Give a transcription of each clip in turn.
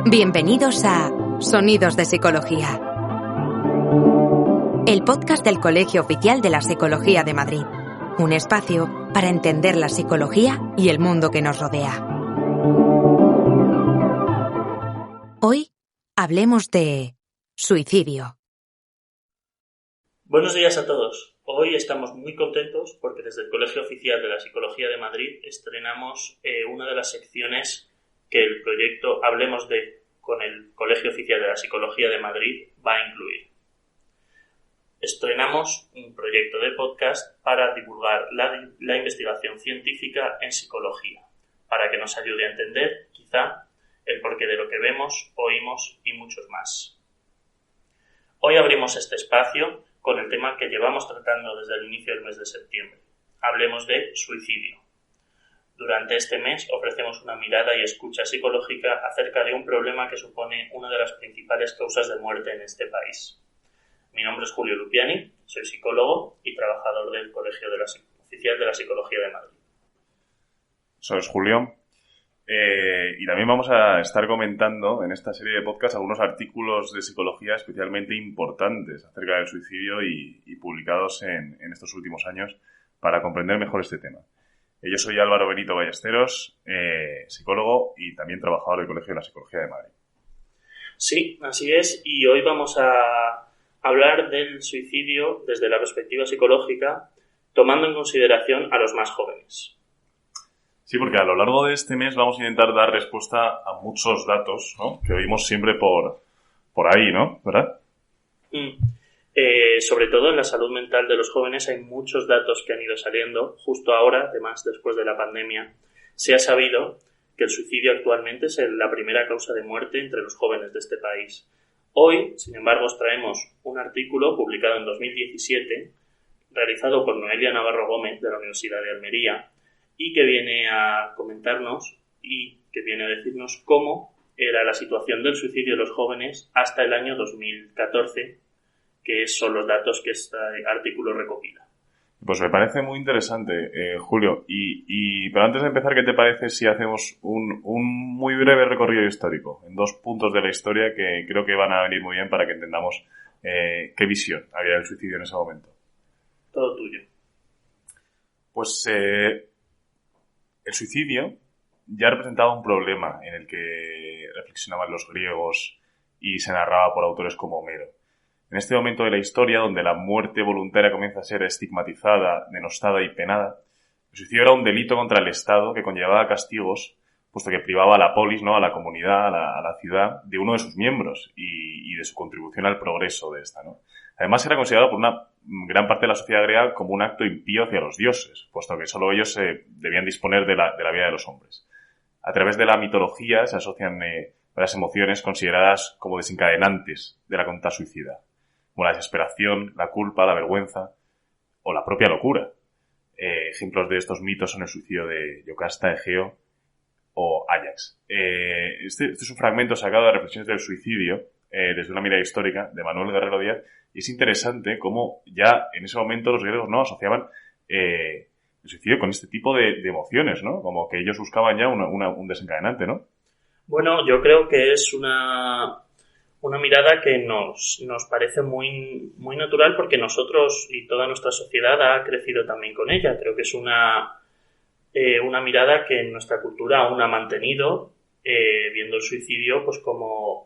Bienvenidos a Sonidos de Psicología, el podcast del Colegio Oficial de la Psicología de Madrid. Un espacio para entender la psicología y el mundo que nos rodea. Hoy hablemos de suicidio. Buenos días a todos. Hoy estamos muy contentos porque desde el Colegio Oficial de la Psicología de Madrid estrenamos una de las secciones que el proyecto Hablemos de con el Colegio Oficial de la Psicología de Madrid va a incluir. Estrenamos un proyecto de podcast para divulgar la investigación científica en psicología, para que nos ayude a entender, quizá, el porqué de lo que vemos, oímos y muchos más. Hoy abrimos este espacio con el tema que llevamos tratando desde el inicio del mes de septiembre. Hablemos de suicidio. Durante este mes ofrecemos una mirada y escucha psicológica acerca de un problema que supone una de las principales causas de muerte en este país. Mi nombre es Julio Lupiani, soy psicólogo y trabajador del Colegio Oficial de la Psicología de Madrid. Soy Julio. Y también vamos a estar comentando en esta serie de podcasts algunos artículos de psicología especialmente importantes acerca del suicidio y publicados en estos últimos años para comprender mejor este tema. Yo soy Álvaro Benito Ballesteros, psicólogo y también trabajador del Colegio de la Psicología de Madrid. Sí, así es, y hoy vamos a hablar del suicidio desde la perspectiva psicológica, tomando en consideración a los más jóvenes. Sí, porque a lo largo de este mes vamos a intentar dar respuesta a muchos datos, ¿no?, que oímos siempre por ahí, ¿no? ¿Verdad? Sobre todo en la salud mental de los jóvenes hay muchos datos que han ido saliendo. Justo ahora, además después de la pandemia, se ha sabido que el suicidio actualmente es la primera causa de muerte entre los jóvenes de este país. Hoy, sin embargo, os traemos un artículo publicado en 2017, realizado por Noelia Navarro Gómez de la Universidad de Almería, y que viene a comentarnos y que viene a decirnos cómo era la situación del suicidio de los jóvenes hasta el año 2014, que son los datos que este artículo recopila. Pues me parece muy interesante, Julio. Pero antes de empezar, ¿qué te parece si hacemos un muy breve recorrido histórico en dos puntos de la historia que creo que van a venir muy bien para que entendamos qué visión había del suicidio en ese momento? Todo tuyo. Pues el suicidio ya representaba un problema en el que reflexionaban los griegos y se narraba por autores como Homero. En este momento de la historia, donde la muerte voluntaria comienza a ser estigmatizada, denostada y penada, el suicidio era un delito contra el Estado que conllevaba castigos, puesto que privaba a la polis, ¿no?, a la comunidad, a la ciudad, de uno de sus miembros y de su contribución al progreso de esta, ¿no? Además, era considerado por una gran parte de la sociedad griega como un acto impío hacia los dioses, puesto que solo ellos debían disponer de la vida de los hombres. A través de la mitología se asocian varias emociones consideradas como desencadenantes de la conducta suicida, como la desesperación, la culpa, la vergüenza o la propia locura. Ejemplos de estos mitos son el suicidio de Yocasta, Egeo o Áyax. Este es un fragmento sacado de Reflexiones del suicidio desde una mirada histórica de Manuel Guerrero Díaz, y es interesante cómo ya en ese momento los griegos no asociaban el suicidio con este tipo de emociones, ¿no? Como que ellos buscaban ya un desencadenante, ¿no? Bueno, yo creo que es una mirada que nos parece muy, muy natural porque nosotros y toda nuestra sociedad ha crecido también con ella. Creo que es una mirada que en nuestra cultura aún ha mantenido, viendo el suicidio pues como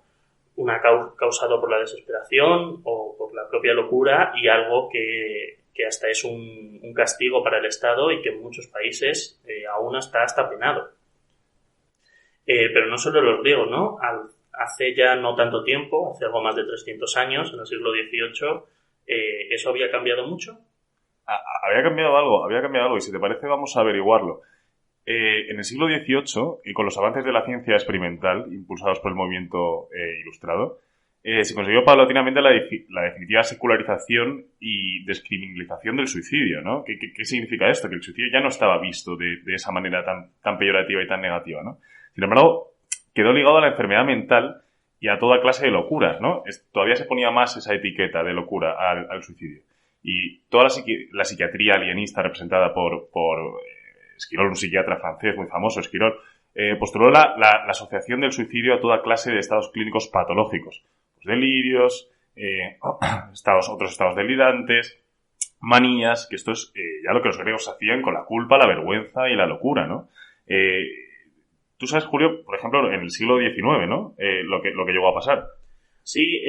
una causado por la desesperación o por la propia locura y algo que hasta es un castigo para el Estado y que en muchos países aún está hasta penado. Pero no solo los griegos, ¿no? Hace ya no tanto tiempo, hace algo más de 300 años, en el siglo XVIII, ¿eso había cambiado mucho? Había cambiado algo, y si te parece vamos a averiguarlo. En el siglo XVIII, y con los avances de la ciencia experimental, impulsados por el movimiento ilustrado, se consiguió paulatinamente la definitiva secularización y descriminalización del suicidio, ¿no? ¿Qué significa esto? Que el suicidio ya no estaba visto de esa manera tan peyorativa y tan negativa, ¿no? Sin embargo, quedó ligado a la enfermedad mental y a toda clase de locuras, ¿no? Todavía se ponía más esa etiqueta de locura al suicidio. Y toda la psiquiatría alienista representada por Esquirol, un psiquiatra francés muy famoso, Esquirol, postuló la asociación del suicidio a toda clase de estados clínicos patológicos. Pues delirios, otros estados delirantes, manías, que esto es ya lo que los griegos hacían con la culpa, la vergüenza y la locura, ¿no? Tú sabes, Julio, por ejemplo, en el siglo XIX, ¿no? Lo que llegó a pasar. Sí,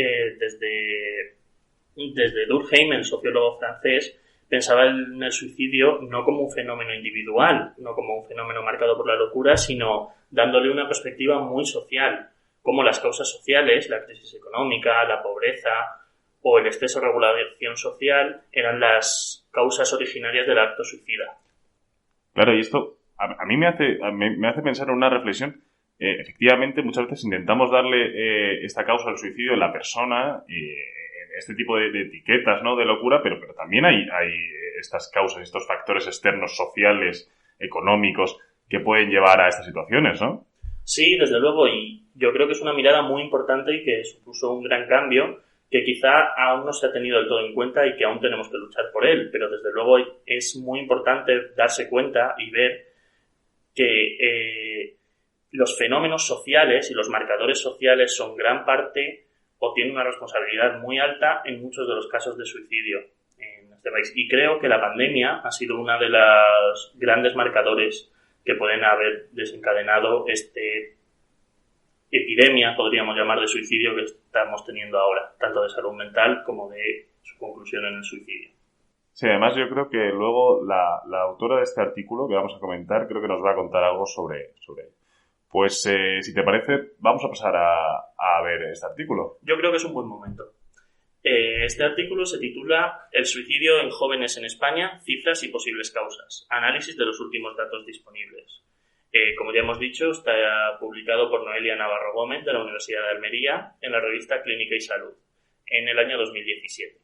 desde Durkheim, el sociólogo francés, pensaba en el suicidio no como un fenómeno individual, no como un fenómeno marcado por la locura, sino dándole una perspectiva muy social, como las causas sociales, la crisis económica, la pobreza o el exceso de regulación social eran las causas originarias del acto suicida. Claro, y esto a mí me hace pensar en una reflexión. Efectivamente, muchas veces intentamos darle esta causa al suicidio a la persona, este tipo de etiquetas, ¿no?, de locura, pero también hay estas causas, estos factores externos, sociales, económicos, que pueden llevar a estas situaciones, ¿no? Sí, desde luego, y yo creo que es una mirada muy importante y que supuso un gran cambio que quizá aún no se ha tenido del todo en cuenta y que aún tenemos que luchar por él, pero desde luego es muy importante darse cuenta y ver que los fenómenos sociales y los marcadores sociales son gran parte o tienen una responsabilidad muy alta en muchos de los casos de suicidio en este país. Y creo que la pandemia ha sido uno de los grandes marcadores que pueden haber desencadenado epidemia, podríamos llamar, de suicidio que estamos teniendo ahora, tanto de salud mental como de su conclusión en el suicidio. Sí, además yo creo que luego la autora de este artículo que vamos a comentar creo que nos va a contar algo sobre ello. Pues si te parece, vamos a pasar a ver este artículo. Yo creo que es un buen momento. Este artículo se titula El suicidio en jóvenes en España, cifras y posibles causas. Análisis de los últimos datos disponibles. Como ya hemos dicho, está publicado por Noelia Navarro Gómez de la Universidad de Almería en la revista Clínica y Salud en el año 2017.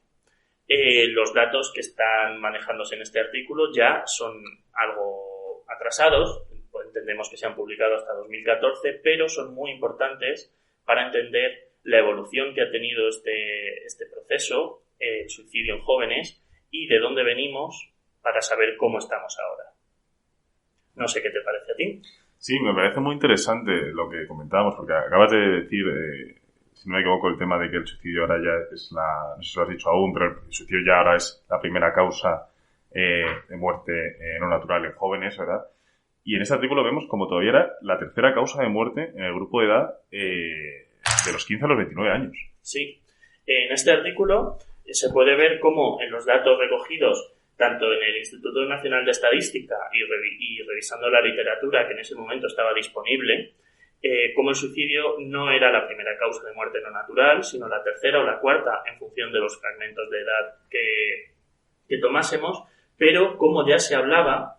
Los datos que están manejándose en este artículo ya son algo atrasados, entendemos que se han publicado hasta 2014, pero son muy importantes para entender la evolución que ha tenido este proceso, el suicidio en jóvenes, y de dónde venimos para saber cómo estamos ahora. No sé qué te parece a ti. Sí, me parece muy interesante lo que comentábamos, porque acabas de decir, si no me equivoco, el tema de que el suicidio ahora ya es no sé si lo has dicho aún, pero el suicidio ya ahora es la primera causa de muerte no natural en jóvenes, ¿verdad? Y en este artículo vemos como todavía era la tercera causa de muerte en el grupo de edad de los 15 a los 29 años. Sí, en este artículo se puede ver cómo en los datos recogidos tanto en el Instituto Nacional de Estadística y revisando la literatura que en ese momento estaba disponible, como el suicidio no era la primera causa de muerte no natural, sino la tercera o la cuarta en función de los fragmentos de edad que tomásemos, pero como ya se hablaba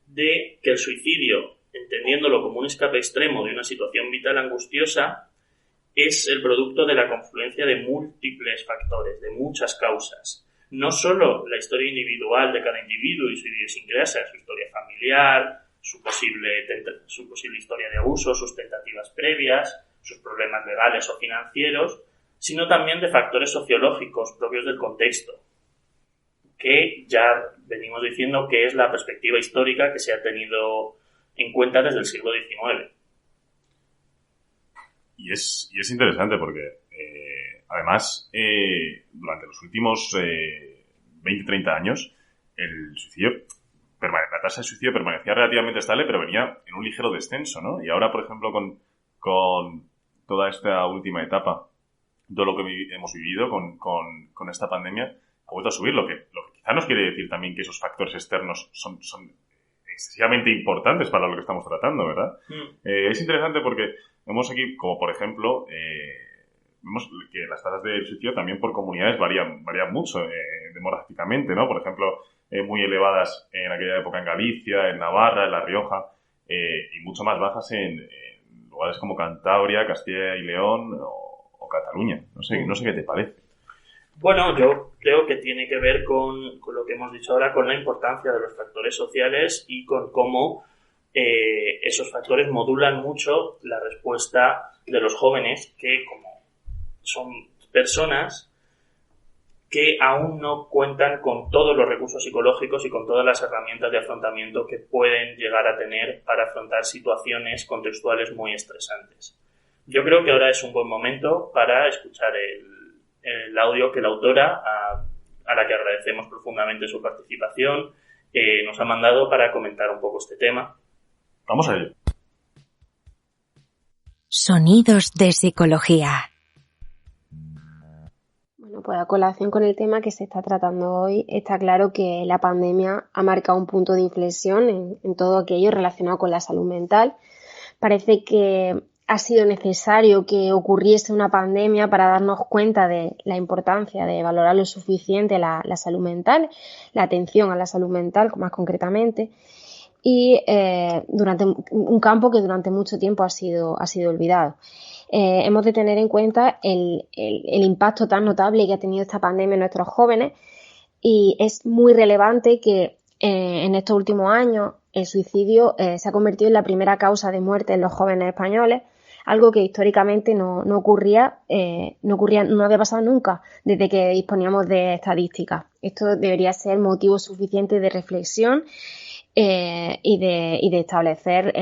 de que el suicidio, entendiéndolo como un escape extremo de una situación vital angustiosa, es el producto de la confluencia de múltiples factores, de muchas causas. No solo la historia individual de cada individuo y su idiosincrasia, su historia familiar, su posible historia de abuso, sus tentativas previas, sus problemas legales o financieros, sino también de factores sociológicos propios del contexto, que ya venimos diciendo que es la perspectiva histórica que se ha tenido en cuenta desde el siglo XIX. Y es interesante porque, además, durante los últimos 20-30 años, la tasa de suicidio permanecía relativamente estable, pero venía en un ligero descenso, ¿no? Y ahora, por ejemplo, con toda esta última etapa, todo lo que hemos vivido con esta pandemia, ha vuelto a subir, lo que quizá nos quiere decir también que esos factores externos son excesivamente importantes para lo que estamos tratando, ¿verdad? Es interesante porque vemos aquí, como por ejemplo, vemos que las tasas de suicidio también por comunidades varían mucho demográficamente, ¿no? Por ejemplo, muy elevadas en aquella época en Galicia, en Navarra, en La Rioja, y mucho más bajas en lugares como Cantabria, Castilla y León o Cataluña. No sé qué te parece. Bueno, yo creo que tiene que ver con lo que hemos dicho ahora, con la importancia de los factores sociales y con cómo esos factores modulan mucho la respuesta de los jóvenes, que como son personas que aún no cuentan con todos los recursos psicológicos y con todas las herramientas de afrontamiento que pueden llegar a tener para afrontar situaciones contextuales muy estresantes. Yo creo que ahora es un buen momento para escuchar el audio que la autora, a la que agradecemos profundamente su participación, nos ha mandado para comentar un poco este tema. Vamos a ello. Sonidos de psicología. Bueno, pues a colación con el tema que se está tratando hoy, está claro que la pandemia ha marcado un punto de inflexión en todo aquello relacionado con la salud mental. Parece que ha sido necesario que ocurriese una pandemia para darnos cuenta de la importancia de valorar lo suficiente la salud mental, la atención a la salud mental más concretamente, y durante un campo que durante mucho tiempo ha sido olvidado. Hemos de tener en cuenta el impacto tan notable que ha tenido esta pandemia en nuestros jóvenes, y es muy relevante que en estos últimos años el suicidio se ha convertido en la primera causa de muerte en los jóvenes españoles, algo que históricamente no había pasado nunca desde que disponíamos de estadísticas. Esto debería ser motivo suficiente de reflexión y de establecer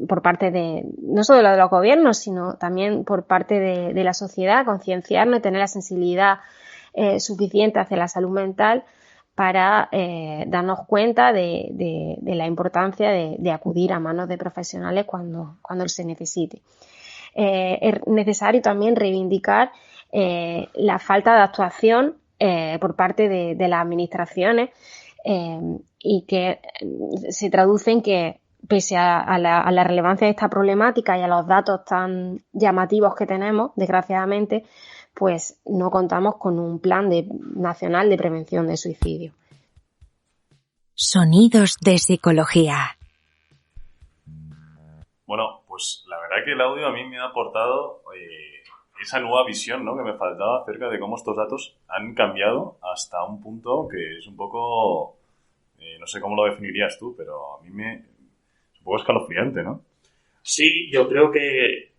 por parte de no solo de los gobiernos, sino también por parte de la sociedad, concienciarnos y tener la sensibilidad suficiente hacia la salud mental para darnos cuenta de la importancia de acudir a manos de profesionales cuando se necesite. Es necesario también reivindicar la falta de actuación por parte de las administraciones y que se traduce en que, pese a la relevancia de esta problemática y a los datos tan llamativos que tenemos, desgraciadamente, pues no contamos con un plan nacional de prevención de suicidio. Sonidos de psicología. Bueno, pues la verdad que el audio a mí me ha aportado esa nueva visión, ¿no?, que me faltaba acerca de cómo estos datos han cambiado hasta un punto que es un poco, no sé cómo lo definirías tú, pero a mí es un poco escalofriante, ¿no? Sí, yo creo que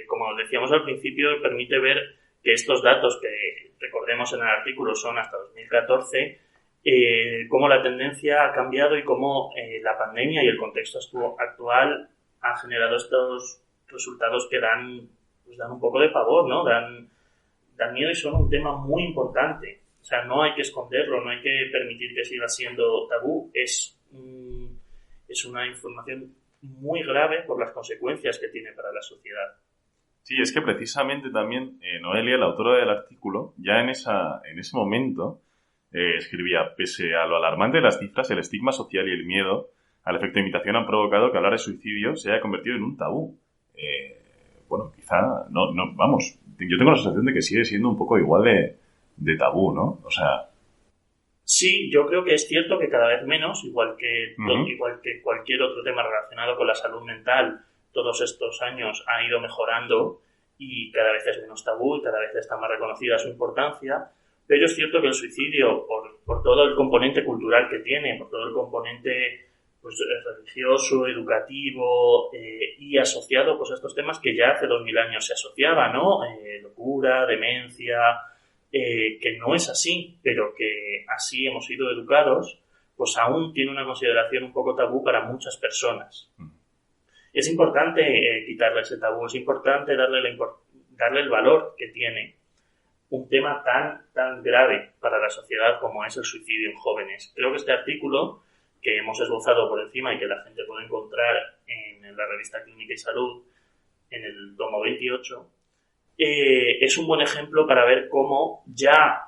como decíamos al principio, permite ver que estos datos que recordemos en el artículo son hasta 2014, cómo la tendencia ha cambiado y cómo la pandemia y el contexto actual ha generado estos resultados que dan un poco de pavor, ¿no? Dan miedo y son un tema muy importante. O sea, no hay que esconderlo, no hay que permitir que siga siendo tabú. Es una información muy grave por las consecuencias que tiene para la sociedad. Sí, es que precisamente también Noelia, la autora del artículo, ya en ese momento escribía: pese a lo alarmante de las cifras, el estigma social y el miedo al efecto de imitación han provocado que hablar de suicidio se haya convertido en un tabú. Bueno, quizá, vamos, yo tengo la sensación de que sigue siendo un poco igual de tabú, ¿no? O sea... Sí, yo creo que es cierto que cada vez menos, igual que cualquier otro tema relacionado con la salud mental, todos estos años ha ido mejorando y cada vez es menos tabú y cada vez está más reconocida su importancia, pero es cierto que el suicidio, por todo el componente cultural que tiene, por todo el componente pues religioso, educativo y asociado pues a estos temas que ya hace 2000 años se asociaba, ¿no? Locura, demencia, que no es así, pero que así hemos sido educados, pues aún tiene una consideración un poco tabú para muchas personas. Es importante quitarle ese tabú, es importante darle el valor que tiene un tema tan grave para la sociedad como es el suicidio en jóvenes. Creo que este artículo que hemos esbozado por encima y que la gente puede encontrar en la revista Clínica y Salud, en el tomo 28, es un buen ejemplo para ver cómo ya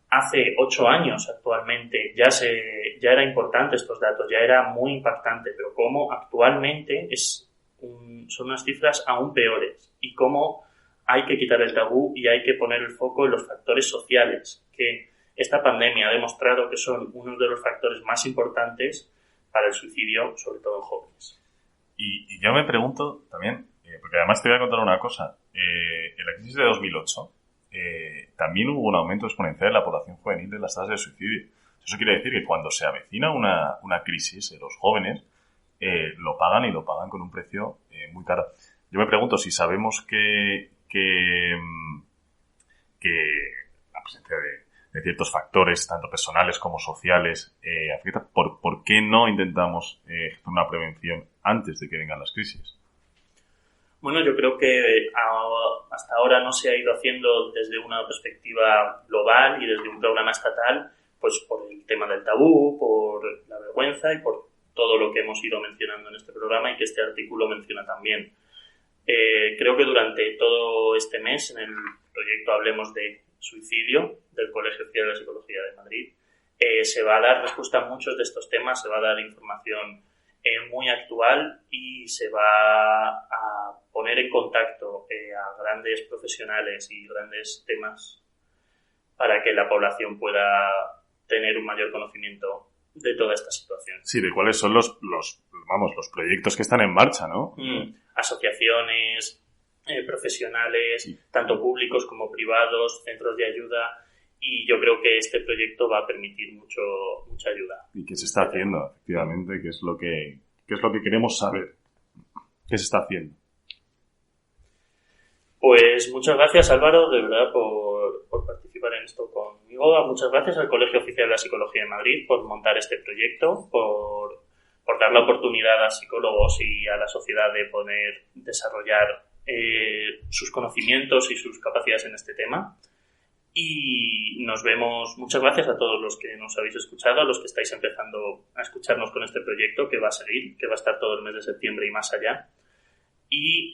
hace 8 años actualmente ya era importante estos datos, ya era muy impactante, pero cómo actualmente son unas cifras aún peores y cómo hay que quitar el tabú y hay que poner el foco en los factores sociales, que esta pandemia ha demostrado que son uno de los factores más importantes para el suicidio, sobre todo en jóvenes. Y yo me pregunto también, porque además te voy a contar una cosa, en la crisis de 2008 también hubo un aumento exponencial en la población juvenil de las tasas de suicidio. Eso quiere decir que cuando se avecina una crisis, los jóvenes lo pagan y lo pagan con un precio muy caro. Yo me pregunto si sabemos que la presencia de ciertos factores, tanto personales como sociales, afecta. ¿Por qué no intentamos hacer una prevención antes de que vengan las crisis? Bueno, yo creo que hasta ahora no se ha ido haciendo desde una perspectiva global y desde un programa estatal, pues por el tema del tabú, por la vergüenza y por todo lo que hemos ido mencionando en este programa y que este artículo menciona también. Creo que durante todo este mes, en el proyecto Hablemos de Suicidio del Colegio Oficial de la Psicología de Madrid, se va a dar respuesta a muchos de estos temas, se va a dar información muy actual y se va a poner en contacto a grandes profesionales y grandes temas para que la población pueda tener un mayor conocimiento de toda esta situación. Sí, de cuáles son los proyectos que están en marcha, ¿no? Asociaciones, profesionales, sí, tanto públicos como privados, centros de ayuda, y yo creo que este proyecto va a permitir mucha ayuda. ¿Y qué se está haciendo, efectivamente? ¿Qué es lo que queremos saber? ¿Qué se está haciendo? Pues muchas gracias, Álvaro, de verdad, por participar en esto conmigo. Muchas gracias al Colegio Oficial de la Psicología de Madrid por montar este proyecto, por dar la oportunidad a psicólogos y a la sociedad de poder desarrollar sus conocimientos y sus capacidades en este tema. Y nos vemos. Muchas gracias a todos los que nos habéis escuchado, a los que estáis empezando a escucharnos con este proyecto que va a seguir, que va a estar todo el mes de septiembre y más allá. Y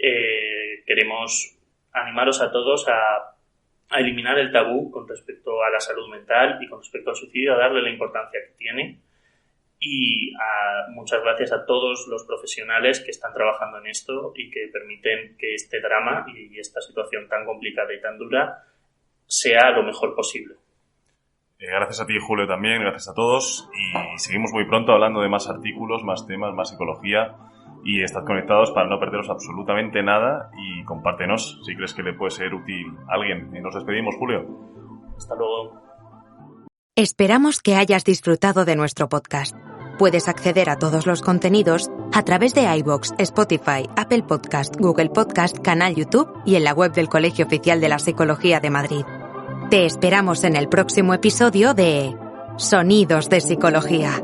queremos animaros a todos a eliminar el tabú con respecto a la salud mental y con respecto al suicidio, a darle la importancia que tiene. Y muchas gracias a todos los profesionales que están trabajando en esto y que permiten que este drama y esta situación tan complicada y tan dura sea lo mejor posible. Gracias a ti, Julio, también. Gracias a todos. Y seguimos muy pronto hablando de más artículos, más temas, más psicología. Y estad conectados para no perderos absolutamente nada y compártenos si crees que le puede ser útil a alguien. Y nos despedimos, Julio. Hasta luego. Esperamos que hayas disfrutado de nuestro podcast. Puedes acceder a todos los contenidos a través de iVoox, Spotify, Apple Podcast, Google Podcast, canal YouTube y en la web del Colegio Oficial de la Psicología de Madrid. Te esperamos en el próximo episodio de Sonidos de Psicología.